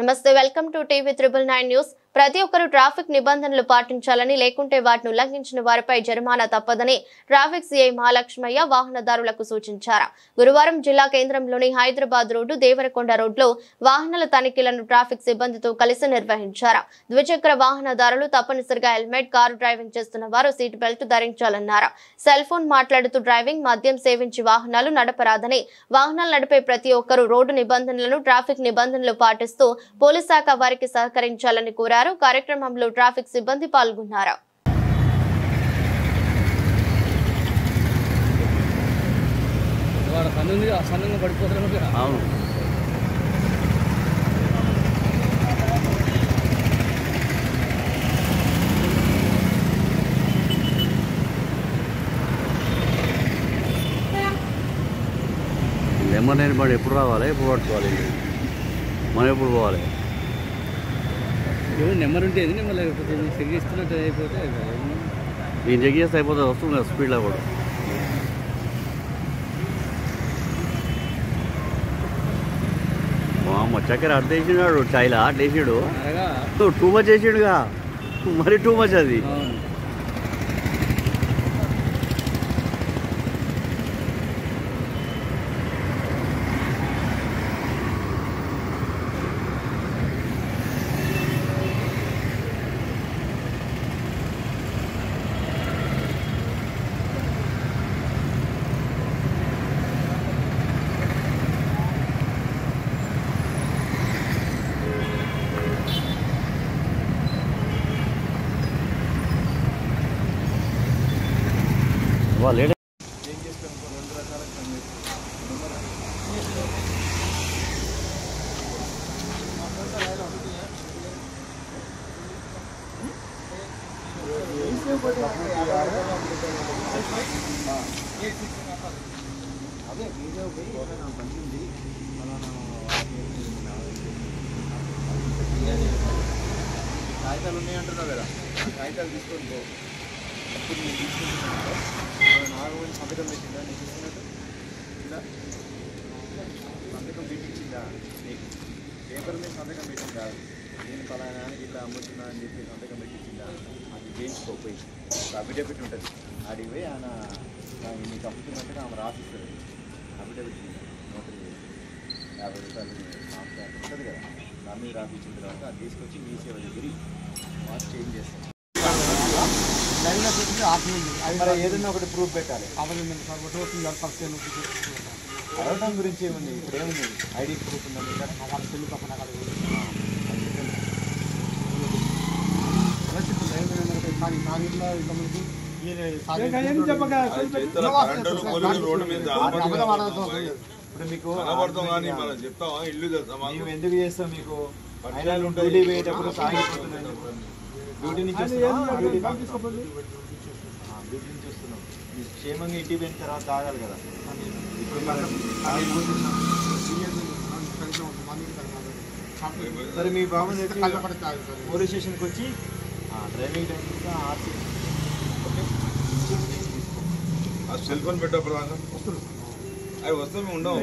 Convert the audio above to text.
నమస్తే, welcome to TV 999 news. ప్రతి ఒక్కరూ ట్రాఫిక్ నిబంధనలు పాటించాలని, లేకుంటే వాటిని ఉల్లంఘించిన వారిపై జరిమానా తప్పదని ట్రాఫిక్ సీఐ మహాలక్ష్మయ్య వాహనదారులకు సూచించారు. గురువారం జిల్లా కేంద్రంలోని హైదరాబాద్ రోడ్డు దేవరకొండ రోడ్లో వాహనాల తనిఖీలను ట్రాఫిక్ సిబ్బందితో కలిసి నిర్వహించారు. ద్విచక్ర వాహనదారులు తప్పనిసరిగా హెల్మెట్, కారు డ్రైవింగ్ చేస్తున్న వారు సీట్ బెల్ట్ ధరించాలన్నారు. సెల్ ఫోన్ మాట్లాడుతూ డ్రైవింగ్, మద్యం సేవించి వాహనాలు నడపరాదని, వాహనాలు నడిపే ప్రతి ఒక్కరూ రోడ్డు నిబంధనలను, ట్రాఫిక్ నిబంధనలు పాటిస్తూ పోలీస్ శాఖ వారికి సహకరించాలని కోరారు. కార్యక్రమంలో ట్రాఫిక్ సిబ్బంది పాల్గొన్నారు. లెమన్ బడి ఎప్పుడు రావాలి, ఎప్పుడు పట్టుకోవాలి, మనం ఎప్పుడు పోవాలి? నెంబర్ ఉంటే నెంబర్ చెక్ చేస్తున్నట్టు అయిపోతే నేను చెక్ చేస్తే అయిపోతుంది. వస్తుంది కదా స్పీడ్లో కూడా. మా చక్కెర అర్థం వేసినాడు, చాయ్లా అట్లా వేసాడు. టూ మచ్ వేసాడుగా, మరి టూ మచ్ అది. లేట్ కాగితాలు ఉన్నాయంటున్నావు కదా, కాగితాలు తీసుకొని పో. అప్పుడు నేను తీసుకుంటున్నాను నాగమని సంతకం పెట్టిందా నీకు ఇస్తున్నట్టు? ఇలా సంతకం పెట్టించిందా నీకు? పేపర్ మీద సంతకం పెట్టిందా? నేను ఫలానానికి ఇట్లా అమ్ముతున్నా అని చెప్పి సంతకం పెట్టించిందా? అది చేయించుకోపోయి అఫిడవిట్ ఉంటుంది. అడిగి పోయి ఆయన నీకు అమ్ముతున్నట్టుగా ఆమె రాసిస్తుంది. అఫిడవిట్ నోటరీ 50 రూపాయలు ఉంటుంది కదా, దాని మీద రాపించిన తర్వాత అది తీసుకొచ్చి మీ సేవ దగ్గర వాచ్ చేంజ్ చేస్తాం. మరి ఏదైనా ఒకటి ప్రూఫ్ పెట్టాలి. అడగటం గురించి ఏముంది, ఇప్పుడు ఏముంది? ఐడి ప్రూఫ్ ఉందండి సార్. ఇప్పుడు మీకు మేము ఎందుకు చేస్తాం? మీకు డ్యూటీ పోయేటప్పుడు సాగిపోతున్నాం, డ్యూటీ నుంచి వస్తున్నాం. క్షేమంగా ఇంటికి పోయిన తర్వాత తాగాలి కదా. సరే, మీ బాబు పోలీస్ స్టేషన్కి వచ్చి driving licence, RC, okay, cell phone పెట్టప్పుడు వస్తున్నాం. అవి వస్తే మేము ఉండవు.